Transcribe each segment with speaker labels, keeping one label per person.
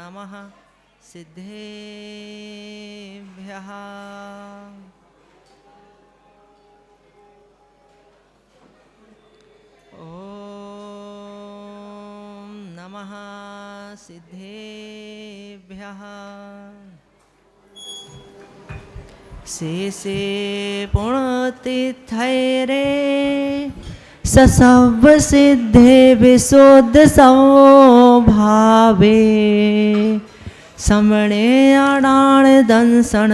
Speaker 1: नमः सिद्धेभ्यः। ॐ नमः सिद्धेभ्यः। शेषे पुण्यतीर्थैरे ससव सिद्धे विशुद्ध स्वभावे समणे आडाण दंसन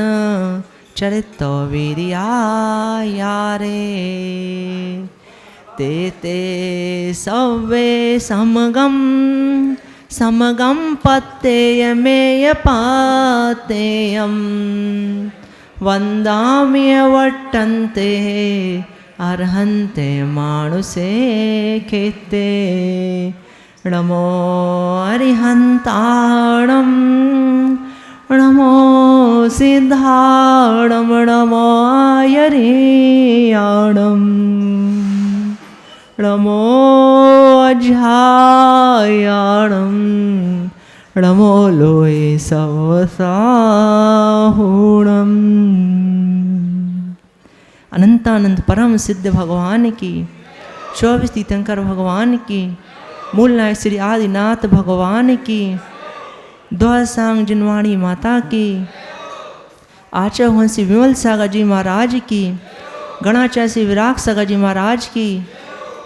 Speaker 1: चरितो वीर्यायारे ते ते सवे समगम समगम पत्तेयमेय पातेयम वन्दाम्यवट्टन्ते अर्हन्ते मानुषे खेते नमो अरिहन्ताणं नमो सिद्धाणं नमो आयर्याणं नमो अजायाणं नमो लोये सवसाहुणम्। अनंतानंद परम सिद्ध भगवान की, 24 तीर्थंकर भगवान की, मूल नायक श्री आदिनाथ भगवान की, द्वादशांग जिनवाणी माता की, आचार्य वंशी विमल सागर जी महाराज की, गणाचार्य श्री विराग सागर जी महाराज की,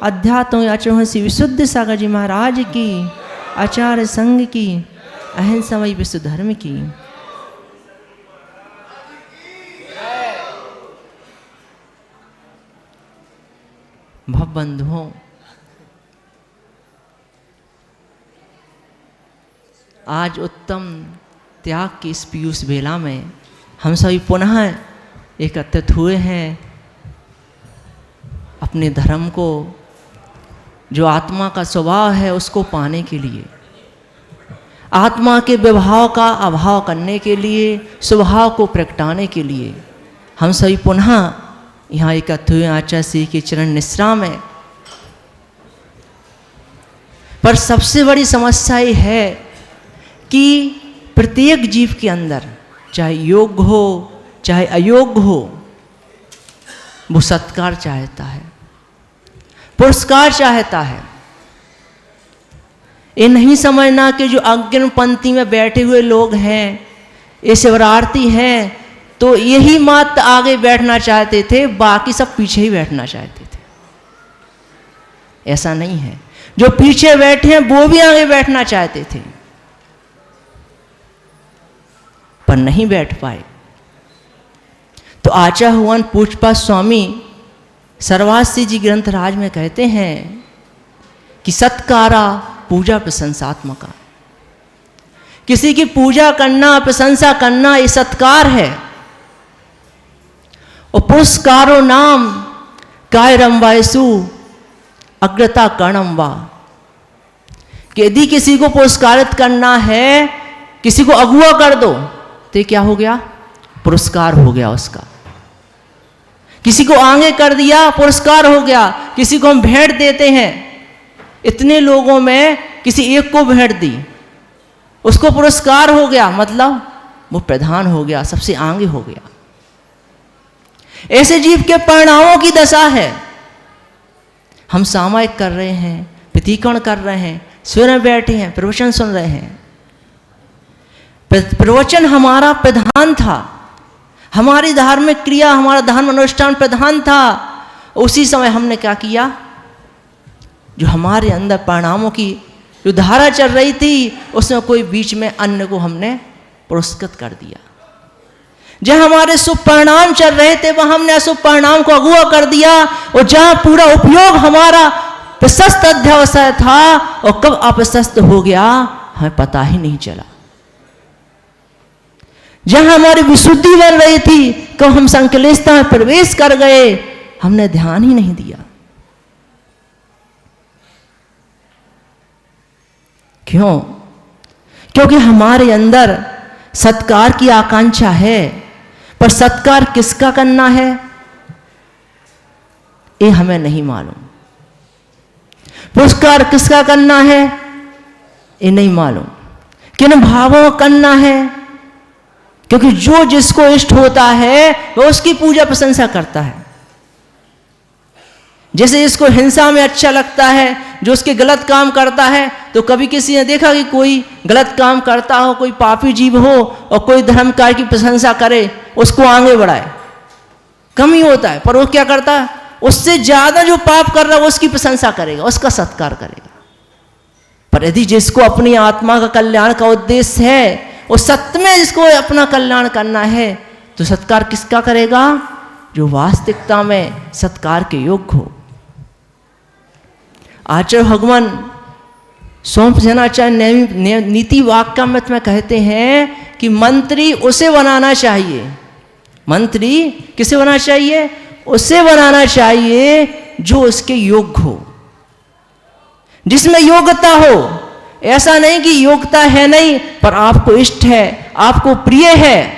Speaker 1: अध्यात्म आचार्य वंशी विशुद्ध सागर जी महाराज की, आचार्य संघ की, अहिंसामयी विश्व धर्म की। भवबंधुओं, आज उत्तम त्याग की इस पीयूष बेला में हम सभी पुनः एकत्रित हुए हैं अपने धर्म को, जो आत्मा का स्वभाव है उसको पाने के लिए, आत्मा के विभाव का अभाव करने के लिए, स्वभाव को प्रगटाने के लिए हम सभी पुनः यहाँ एकत्र हुए आचार्य श्री के चरण निश्रा में। पर सबसे बड़ी समस्या ये है कि प्रत्येक जीव के अंदर, चाहे योग्य हो चाहे अयोग्य हो, वो सत्कार चाहता है, पुरस्कार चाहता है। ये नहीं समझना कि जो अग्नि पंक्ति में बैठे हुए लोग हैं, ये शिवरार्थी हैं, तो यही मात्र आगे बैठना चाहते थे, बाकी सब पीछे ही बैठना चाहते थे। ऐसा नहीं है, जो पीछे बैठे हैं वो भी आगे बैठना चाहते थे पर नहीं बैठ पाए। तो आचार्य भगवान पूज्यपाद स्वामी सर्वासी जी ग्रंथराज में कहते हैं कि सत्कारा पूजा प्रशंसात्मका, किसी की पूजा करना, प्रशंसा करना ये सत्कार है। और पुरस्कारो नाम कायरम वायसु अग्रता कर्णम वा, कि यदि किसी को पुरस्कारित करना है, किसी को अगुआ कर दो तो क्या हो गया? पुरस्कार हो गया उसका। किसी को आगे कर दिया, पुरस्कार हो गया। किसी को हम भेंट देते हैं, इतने लोगों में किसी एक को भेंट दी, उसको पुरस्कार हो गया, मतलब वो प्रधान हो गया, सबसे आगे हो गया। ऐसे जीव के परिणामों की दशा है। हम सामायिक कर रहे हैं, प्रतीकरण कर रहे हैं, स्वयं बैठे हैं, प्रवचन सुन रहे हैं। प्रवचन हमारा प्रधान था, हमारी धार्मिक क्रिया, हमारा धर्म अनुष्ठान प्रधान था। उसी समय हमने क्या किया? जो हमारे अंदर परिणामों की जो धारा चल रही थी, उसमें कोई बीच में अन्य को हमने पुरस्कृत कर दिया। जहाँ हमारे शुभ परिणाम चल रहे थे, वहाँ हमने अशुभ परिणाम को अगुआ कर दिया। और जहाँ पूरा उपयोग हमारा प्रशस्त अध्यवसाय था, और कब अप्रशस्त हो गया हमें पता ही नहीं चला। जहाँ हमारी विशुद्धि बन रही थी, कब हम संकलेशता में प्रवेश कर गए, हमने ध्यान ही नहीं दिया। क्यों? क्योंकि हमारे अंदर सत्कार की आकांक्षा है, पर सत्कार किसका करना है ये हमें नहीं मालूम। पुरस्कार किसका करना है ये नहीं मालूम। किन भावों करना है, क्योंकि जो जिसको इष्ट होता है वह उसकी पूजा प्रशंसा करता है। जैसे इसको हिंसा में अच्छा लगता है, जो उसके गलत काम करता है, तो कभी किसी ने देखा कि कोई गलत काम करता हो, कोई पापी जीव हो और कोई धर्म कार्य की प्रशंसा करे, उसको आगे बढ़ाए? कम ही होता है। पर वो क्या करता है, उससे ज्यादा जो पाप कर रहा है उसकी प्रशंसा करेगा, उसका सत्कार करेगा। पर यदि जिसको अपनी आत्मा का कल्याण का उद्देश्य है, वो सत्य में जिसको अपना कल्याण करना है, तो सत्कार किसका करेगा? जो वास्तविकता में सत्कार के योग्य हो। आचार्य भगवान सोमसेनाचार्य नीति वाक्यामृत में कहते हैं कि मंत्री उसे बनाना चाहिए। मंत्री किसे बनाना चाहिए? उसे बनाना चाहिए जो उसके योग्य हो, जिसमें योग्यता हो। ऐसा नहीं कि योग्यता है नहीं पर आपको इष्ट है, आपको प्रिय है,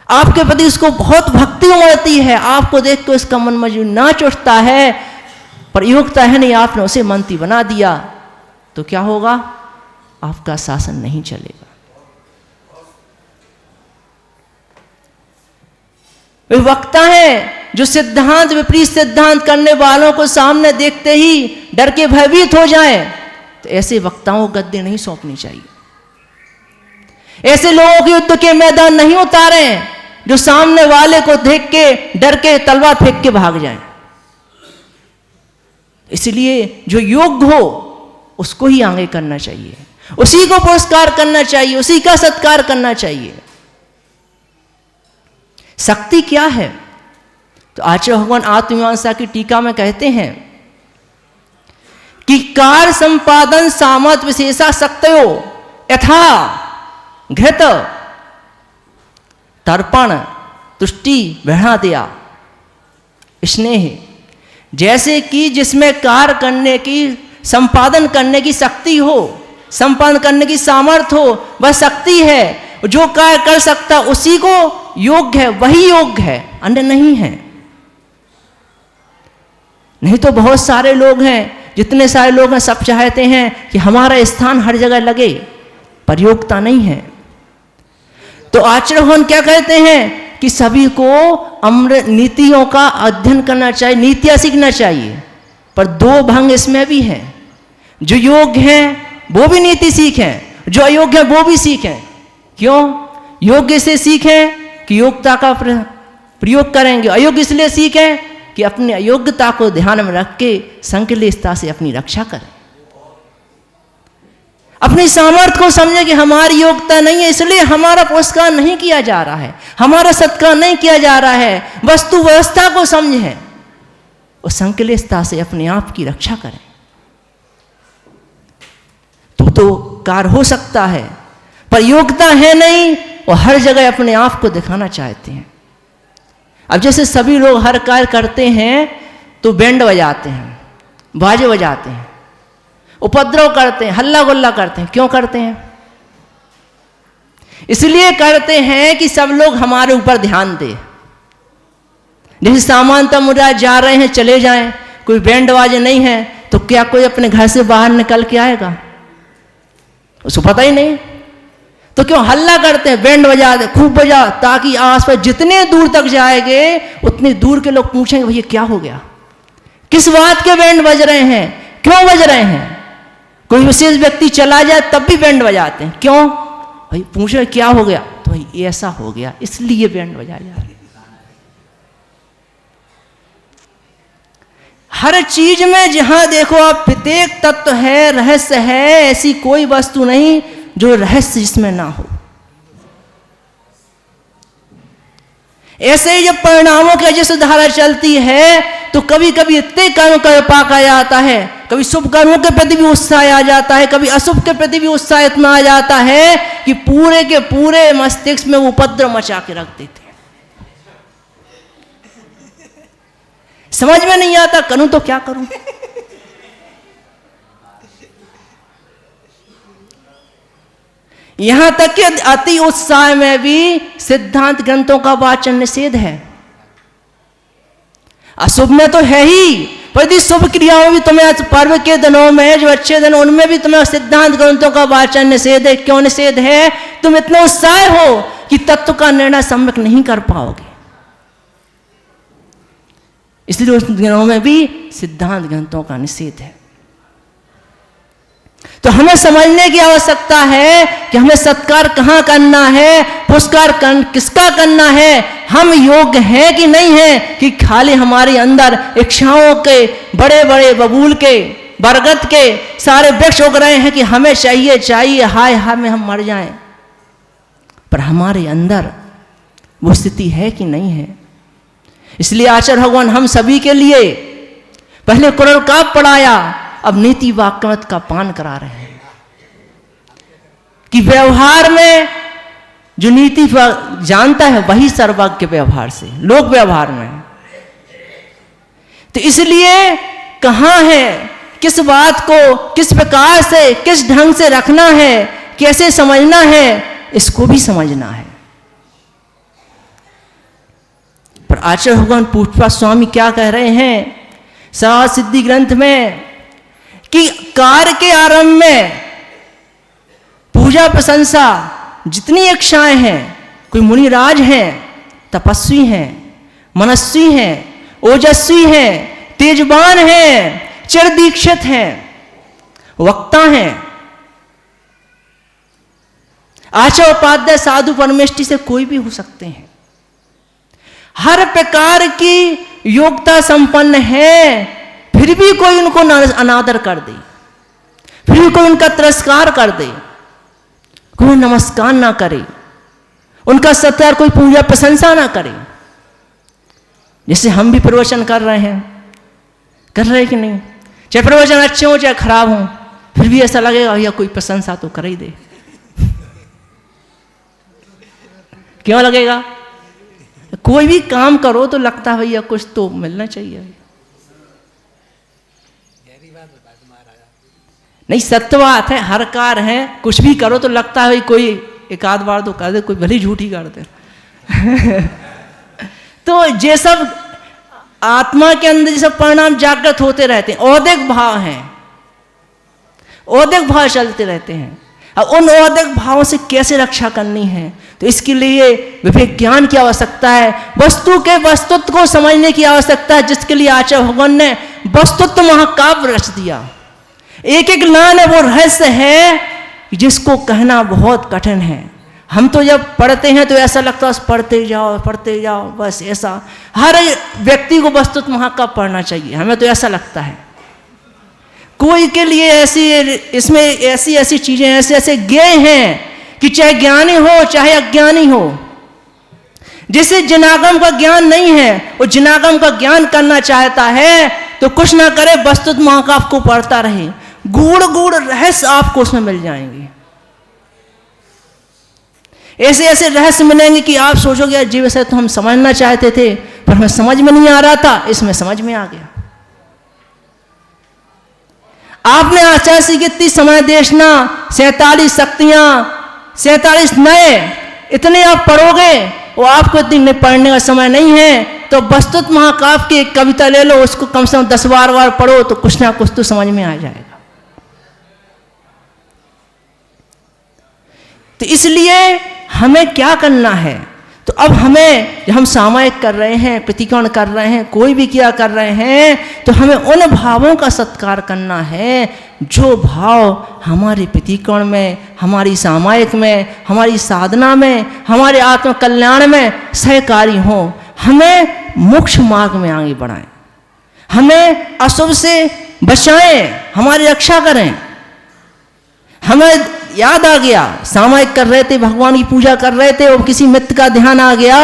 Speaker 1: आपके प्रति उसको बहुत भक्ति उमड़ती है, आपको देख कर उसका मन मजबूर नाच उठता है, पर योग्यता है नहीं, आपने उसे मंत्री बना दिया, तो क्या होगा? आपका शासन नहीं चलेगा। वे वक्ता हैं जो सिद्धांत विपरीत सिद्धांत करने वालों को सामने देखते ही डर के भयभीत हो जाएं, तो ऐसे वक्ताओं को गद्दी नहीं सौंपनी चाहिए। ऐसे लोगों के युद्ध के मैदान नहीं उतारे जो सामने वाले को देख के डर के तलवार फेंक के भाग जाएं। इसलिए जो योग्य हो उसको ही आगे करना चाहिए, उसी को पुरस्कार करना चाहिए, उसी का सत्कार करना चाहिए। शक्ति क्या है? तो आचार्य भगवान आत्ममीमांसा की टीका में कहते हैं कि कार्य संपादन सामर्थ विशेषा शक्तयो यथा घृत तर्पण तुष्टि बढ़ादिया स्नेह, जैसे कि जिसमें कार्य करने की संपादन करने की शक्ति हो, संपादन करने की सामर्थ्य हो, वह शक्ति है। जो कार्य कर सकता उसी को योग्य है, वही योग्य है, अन्य नहीं है। नहीं तो बहुत सारे लोग हैं, जितने सारे लोग हैं, सब चाहते हैं कि हमारा स्थान हर जगह लगे, पर योग्यता नहीं है। तो आचार्य भगवान क्या कहते हैं कि सभी को अमृत नीतियों का अध्ययन करना चाहिए, नीतियां सीखना चाहिए, पर दो भंग इसमें भी हैं। जो योग्य हैं वो भी नीति सीखें, जो अयोग्य है वो भी सीखें। क्यों? योग्य से सीखें कि योग्यता का प्रयोग करेंगे, अयोग्य इसलिए सीखें कि अपनी अयोग्यता को ध्यान में रख के संकलितता से अपनी रक्षा करें। अपनी सामर्थ्य को समझे कि हमारी योग्यता नहीं है, इसलिए हमारा पुरस्कार नहीं किया जा रहा है, हमारा सत्कार नहीं किया जा रहा है। वस्तु व्यवस्था को समझें और संकलितता से अपने आप की रक्षा करें, तो कार्य हो सकता है। पर योग्यता है नहीं और हर जगह अपने आप को दिखाना चाहते हैं। अब जैसे सभी लोग हर कार्य करते हैं तो बैंड बजाते हैं, बाजे बजाते हैं, उपद्रव करते हैं, हल्ला गुल्ला करते हैं। क्यों करते हैं? इसलिए करते हैं कि सब लोग हमारे ऊपर ध्यान दें। जैसे सामान्यतः मुझे जा रहे हैं चले जाएं, कोई बैंड बाजे नहीं है तो क्या कोई अपने घर से बाहर निकल के आएगा? उसको पता ही नहीं। तो क्यों हल्ला करते हैं, बैंड बजा दे, खूब बजा, ताकि आसपास जितने दूर तक जाएंगे उतने दूर के लोग पूछेंगे भैया क्या हो गया, किस बात के बैंड बज रहे हैं, क्यों बज रहे हैं। कोई विशेष व्यक्ति चला जाए तब भी बैंड बजाते हैं। क्यों? भाई पूछे क्या हो गया, तो भाई ऐसा हो गया इसलिए बैंड बजाया जा रहा है। हर चीज में जहां देखो आप प्रत्येक तत्व है, रहस्य है, ऐसी कोई वस्तु नहीं जो रहस्य जिसमें ना हो। ऐसे ही जब परिणामों की वजह से धारा चलती है तो कभी कभी इतने कर्म का विपाक आ जाता है, कभी शुभ कर्मों के प्रति भी उत्साह आ जाता है, कभी अशुभ के प्रति भी उत्साह इतना आ जाता है कि पूरे के पूरे मस्तिष्क में वो उपद्रव मचा के रख देते हैं। समझ में नहीं आता करूं तो क्या करूं। यहां तक कि अति उत्साह में भी सिद्धांत ग्रंथों का वाचन निषेध है। अशुभ में तो है ही, पर यदि शुभ क्रियाओं में भी तुम्हें पर्व के दिनों में जो अच्छे दिन उनमें भी तुम्हें सिद्धांत ग्रंथों का वाचन निषेध है। क्यों निषेध है? तुम इतने उत्साह हो कि तत्व का निर्णय सम्यक नहीं कर पाओगे, इसलिए उस दिनों में भी सिद्धांत ग्रंथों का निषेध है। तो हमें समझने की आवश्यकता है कि हमें सत्कार कहाँ करना है, पुरस्कार किसका करना है, हम योग्य हैं कि नहीं है, कि खाली हमारे अंदर इच्छाओं के बड़े बड़े बबूल के बरगद के सारे वृक्ष उग रहे हैं कि हमें चाहिए चाहिए, हाय हाय में हम मर जाएं, पर हमारे अंदर वो स्थिति है कि नहीं है। इसलिए आचार्य भगवान हम सभी के लिए पहले कुरल का पढ़ाया, अब नीति वाक्यमत का पान करा रहे हैं कि व्यवहार में जो नीति जानता है वही सर्वज्ञ व्यवहार से, लोक व्यवहार में। तो इसलिए कहाँ है, किस बात को किस प्रकार से किस ढंग से रखना है, कैसे समझना है, इसको भी समझना है। पर आचार्य भगवान पूछपा स्वामी क्या कह रहे हैं सदा सिद्धि ग्रंथ में कि कार्य के आरंभ में पूजा प्रशंसा जितनी इच्छाएं हैं, कोई मुनिराज हैं, तपस्वी हैं, मनस्वी हैं, ओजस्वी हैं, तेजवान हैं, चिर दीक्षित हैं, वक्ता हैं, आचार्य उपाध्याय साधु परमेष्टि से कोई भी हो सकते हैं, हर प्रकार की योग्यता संपन्न है, फिर भी कोई उनको अनादर कर दे, फिर भी कोई उनका तिरस्कार कर दे, कोई नमस्कार ना करे, उनका सत्कार कोई पूजा प्रशंसा ना करे। जैसे हम भी प्रवचन कर रहे हैं, कर रहे कि नहीं, चाहे प्रवचन अच्छे हो चाहे खराब हो, फिर भी ऐसा लगेगा भैया कोई प्रशंसा तो कर ही दे। क्यों लगेगा? कोई भी काम करो तो लगता है भैया कुछ तो मिलना चाहिए। नहीं, सत्य बात है, हर कार है, कुछ भी करो तो लगता है कोई एक आध बार तो कर दे, कोई भली झूठी कर दे। तो ये सब आत्मा के अंदर ये सब परिणाम जागृत होते रहते हैं, औदिक भाव हैं, औदिक भाव चलते रहते हैं। अब उन औदिक भावों से कैसे रक्षा करनी है, तो इसके लिए विवेक ज्ञान की आवश्यकता है, वस्तु के वस्तुत्व को समझने की आवश्यकता है, जिसके लिए आचार्य भगवान ने वस्तुत्व महाकाव्य रच दिया। एक एक लाइन वो रहस्य है जिसको कहना बहुत कठिन है। हम तो जब पढ़ते हैं तो ऐसा लगता है पढ़ते जाओ बस ऐसा। हर व्यक्ति को वस्तुत्व महाकाव्य पढ़ना चाहिए, हमें तो ऐसा लगता है। कोई के लिए ऐसी इसमें ऐसी ऐसी चीजें ऐसे ऐसे ज्ञेय हैं कि चाहे ज्ञानी हो चाहे अज्ञानी हो, जिसे जिनागम का ज्ञान नहीं है वो जिनागम का ज्ञान करना चाहता है तो कुछ ना करे, वस्तुतः महाकाव्य को पढ़ता रहे, गूढ़ गूढ़ रहस्य आपको उसमें मिल जाएंगे। ऐसे ऐसे रहस्य मिलेंगे कि आप सोचोगे यार जी वैसे तो हम समझना चाहते थे पर हमें समझ में नहीं आ रहा था, इसमें समझ में आ गया। आपने आचार्य श्री की इतनी समय देशना 47 शक्तियां 47 नए इतने आप पढ़ोगे, वो आपको इतनी पढ़ने का समय नहीं है, तो वस्तुतः महाकाव्य की एक कविता ले लो, उसको कम से कम 10 बार पढ़ो तो कुछ ना कुछ तो समझ में आ जाएगा। तो इसलिए हमें क्या करना है, तो अब हमें जब हम सामायिक कर रहे हैं, प्रतिकरण कर रहे हैं, कोई भी क्रिया कर रहे हैं, तो हमें उन भावों का सत्कार करना है जो भाव हमारे प्रतिकरण में, हमारी सामायिक में, हमारी साधना में, हमारे आत्म कल्याण में सहकारी हों, हमें मोक्ष मार्ग में आगे बढ़ाएं, हमें अशुभ से बचाएं, हमारी रक्षा करें। हमें याद आ गया, सामायिक कर रहे थे, भगवान की पूजा कर रहे थे और किसी मित्र का ध्यान आ गया,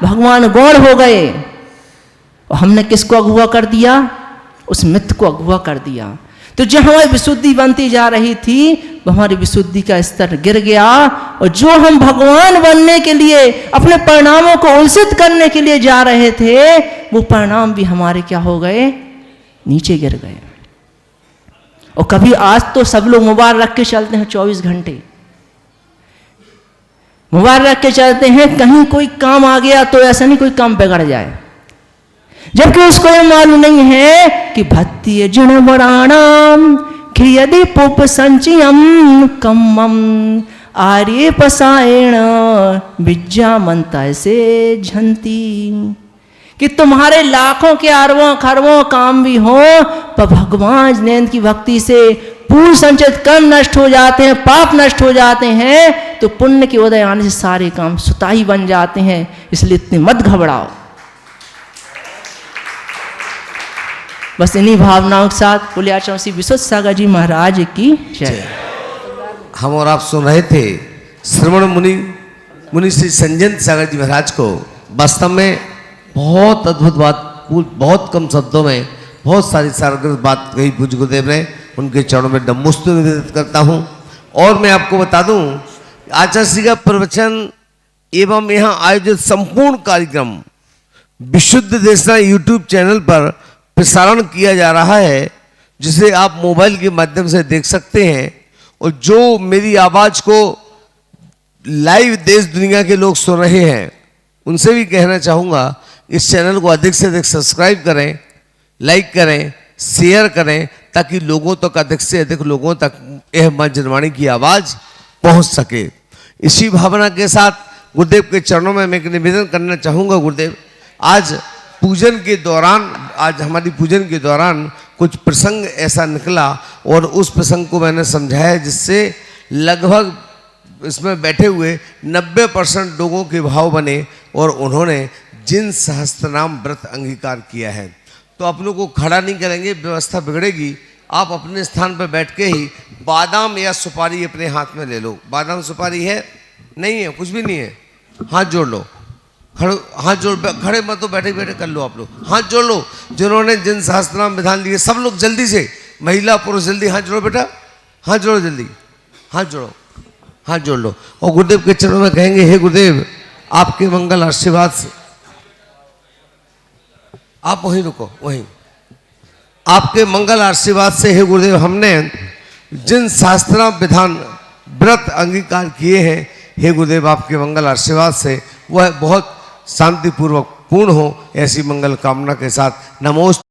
Speaker 1: भगवान गौण हो गए और हमने किसको अगुवा कर दिया? उस मित्र को अगुवा कर दिया। तो जो हमारी विशुद्धि बनती जा रही थी वो हमारी विशुद्धि का स्तर गिर गया, और जो हम भगवान बनने के लिए अपने परिणामों को उलसित करने के लिए जा रहे थे वो परिणाम भी हमारे क्या हो गए? नीचे गिर गए। और कभी आज तो सब लोग मोबाइल रख के चलते हैं 24 घंटे, मोबाइल रख के चलते हैं, कहीं कोई काम आ गया तो ऐसा नहीं कोई काम बिगड़ जाए। जबकि उसको ये मालूम नहीं है कि भक्ति जन वराणाम क्रियदि पुप संचयम कम्मम आर्य पसायण विद्यामंता से झंती, कि तुम्हारे लाखों के अरबों खरबों काम भी हो पर भगवान जिनेन्द्र की भक्ति से पूर्व संचित कर्म नष्ट हो जाते हैं, पाप नष्ट हो जाते हैं, तो पुण्य के उदय आने से सारे काम सुताही बन जाते हैं। इसलिए इतने मत घबराओ। बस इन्हीं भावनाओं के साथ बोले आचार्य श्री विश्व सागर जी महाराज की जय।
Speaker 2: हम और आप सुन रहे थे श्रवण मुनि श्री संजय सागर जी महाराज को। वास्तव में बहुत अद्भुत बात, बहुत कम शब्दों में बहुत सारी सारगर्भ बात कही पूज्य गुरुदेव ने। उनके चरणों में नमोस्तु निवेदित करता हूँ। और मैं आपको बता दूं, आचार्य श्री का प्रवचन एवं यहाँ आयोजित संपूर्ण कार्यक्रम विशुद्ध देशना यूट्यूब चैनल पर प्रसारण किया जा रहा है, जिसे आप मोबाइल के माध्यम से देख सकते हैं। और जो मेरी आवाज़ को लाइव देश दुनिया के लोग सुन रहे हैं, उनसे भी कहना चाहूँगा इस चैनल को अधिक से अधिक सब्सक्राइब करें, लाइक करें, शेयर करें, ताकि लोगों तक अधिक से अधिक लोगों तक यह मां जनवाणी की आवाज़ पहुंच सके। इसी भावना के साथ गुरुदेव के चरणों में मैं एक निवेदन करना चाहूँगा। गुरुदेव, आज हमारी पूजन के दौरान कुछ प्रसंग ऐसा निकला और उस प्रसंग को मैंने समझाया, जिससे लगभग इसमें बैठे हुए 90% लोगों के भाव बने और उन्होंने जिन सहस्त्रनाम व्रत अंगीकार किया है। तो आप लोग को खड़ा नहीं करेंगे, व्यवस्था बिगड़ेगी। आप अपने स्थान पर बैठ के ही बादाम या सुपारी अपने हाथ में ले लो। बादाम सुपारी है? नहीं है, कुछ भी नहीं है। हाथ जोड़ लो, खड़े मत हो, बैठे बैठे कर लो। आप लोग हाथ जोड़ लो, जिन्होंने जिन सहस्त्रनाम विधान लिए। सब लोग जल्दी से, महिला पुरुष जल्दी हाथ जोड़ो बेटा, हाथ जोड़ो जल्दी, हाथ जोड़ो, हाथ जोड़ लो। और गुरुदेव के चरणों में कहेंगे, हे गुरुदेव आपके मंगल आशीर्वाद से, आप वहीं रुको, वहीं, आपके मंगल आशीर्वाद से हे गुरुदेव हमने जिन शास्त्र विधान व्रत अंगीकार किए हैं, हे गुरुदेव आपके मंगल आशीर्वाद से वह बहुत शांतिपूर्वक पूर्ण हो, ऐसी मंगल कामना के साथ नमोस्तु।